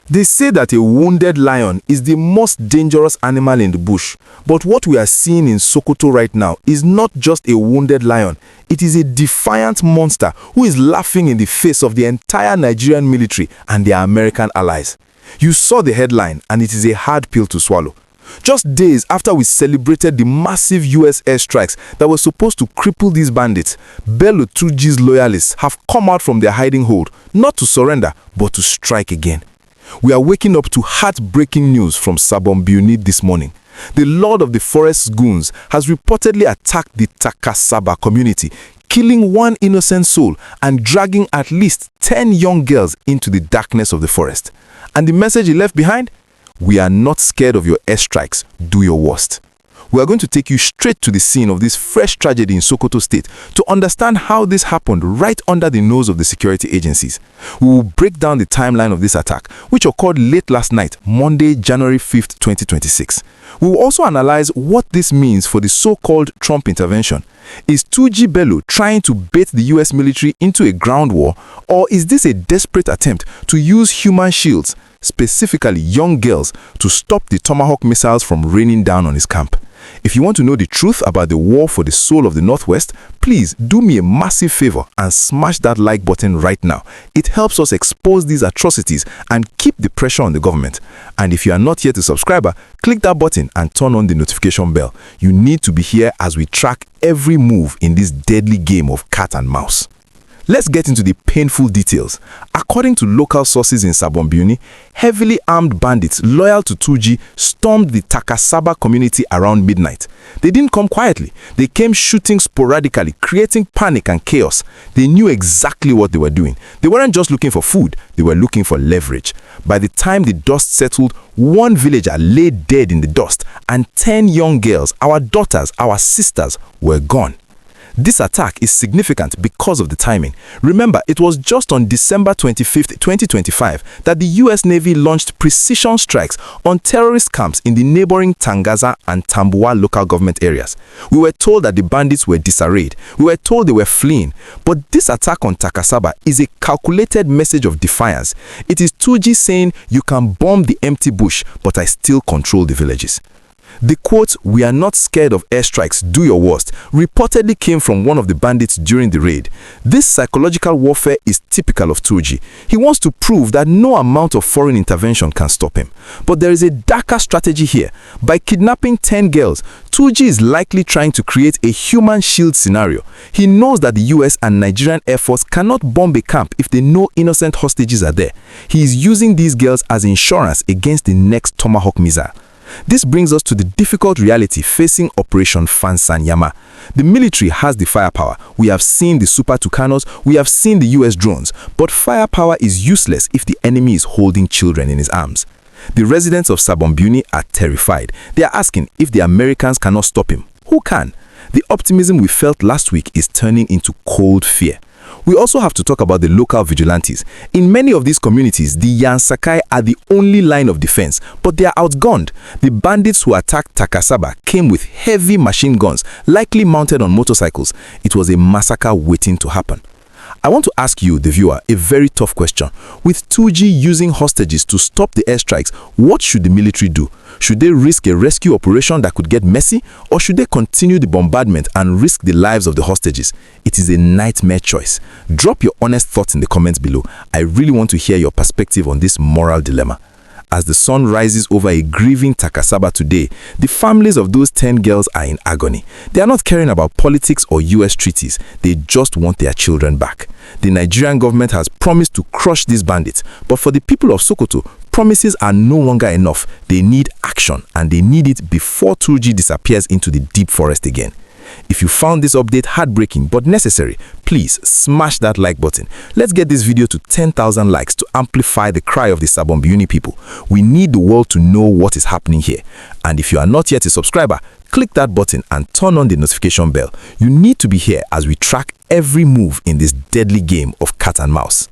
They say that a wounded lion is the most dangerous animal in the bush, but what we are seeing in Sokoto right now is not just a wounded lion, it is a defiant monster who is laughing in the face of the entire Nigerian military and their American allies. You saw the headline and it is a hard pill to swallow. Just days after we celebrated the massive US airstrikes that were supposed to cripple these bandits, Bello Turji's loyalists have come out from their hiding hold, not to surrender, but to strike again. We are waking up to heartbreaking news from Sabon Birni this morning. The Lord of the Forest's goons has reportedly attacked the Taka-Tsaba community, killing one innocent soul and dragging at least 10 young girls into the darkness of the forest. And the message he left behind? We are not scared of your airstrikes. Do your worst. We are going to take you straight to the scene of this fresh tragedy in Sokoto State to understand how this happened right under the nose of the security agencies. We will break down the timeline of this attack, which occurred late last night, Monday, January 5th, 2026. We will also analyze what this means for the so-called Trump intervention. Is Turji Bello trying to bait the US military into a ground war, or is this a desperate attempt to use human shields, specifically young girls, to stop the Tomahawk missiles from raining down on his camp? If you want to know the truth about the war for the soul of the Northwest, please do me a massive favor and smash that like button right now. It helps us expose these atrocities and keep the pressure on the government. And if you are not yet a subscriber, click that button and turn on the notification bell. You need to be here as we track every move in this deadly game of cat and mouse. Let's get into the painful details. According to local sources in Sabon Birni, heavily armed bandits loyal to Turji stormed the Taka-Tsaba community around midnight. They didn't come quietly. They came shooting sporadically, creating panic and chaos. They knew exactly what they were doing. They weren't just looking for food, they were looking for leverage. By the time the dust settled, one villager lay dead in the dust, and 10 young girls, our daughters, our sisters, were gone. This attack is significant because of the timing. Remember, it was just on December 25, 2025 that the US Navy launched precision strikes on terrorist camps in the neighboring Tangaza and Tambuwa local government areas. We were told that the bandits were disarrayed. We were told they were fleeing. But this attack on Taka-Tsaba is a calculated message of defiance. It is Turji saying, "You can bomb the empty bush, but I still control the villages." The quote, "We are not scared of airstrikes, do your worst," reportedly came from one of the bandits during the raid. This psychological warfare is typical of Turji. He wants to prove that no amount of foreign intervention can stop him. But there is a darker strategy here. By kidnapping 10 girls, Turji is likely trying to create a human shield scenario. He knows that the US and Nigerian Air Force cannot bomb a camp if they know innocent hostages are there. He is using these girls as insurance against the next Tomahawk missile. This brings us to the difficult reality facing Operation Fansan Yamma. The military has the firepower. We have seen the Super Tucanos, we have seen the US drones, but firepower is useless if the enemy is holding children in his arms. The residents of Sabon Birni are terrified. They are asking if the Americans cannot stop him. Who can? The optimism we felt last week is turning into cold fear. We also have to talk about the local vigilantes. In many of these communities, the Yansakai are the only line of defense, but they are outgunned. The bandits who attacked Taka-Tsaba came with heavy machine guns, likely mounted on motorcycles. It was a massacre waiting to happen. I want to ask you, the viewer, a very tough question. With Turji using hostages to stop the airstrikes, what should the military do? Should they risk a rescue operation that could get messy, or should they continue the bombardment and risk the lives of the hostages? It is a nightmare choice. Drop your honest thoughts in the comments below. I really want to hear your perspective on this moral dilemma. As the sun rises over a grieving Taka-Tsaba today, the families of those 10 girls are in agony. They are not caring about politics or US treaties. They just want their children back. The Nigerian government has promised to crush these bandits, but for the people of Sokoto, promises are no longer enough. They need action, and they need it before Turji disappears into the deep forest again. If you found this update heartbreaking but necessary, please smash that like button. Let's get this video to 10,000 likes to amplify the cry of the Sabon Birni people. We need the world to know what is happening here. And if you are not yet a subscriber, click that button and turn on the notification bell. You need to be here as we track every move in this deadly game of cat and mouse.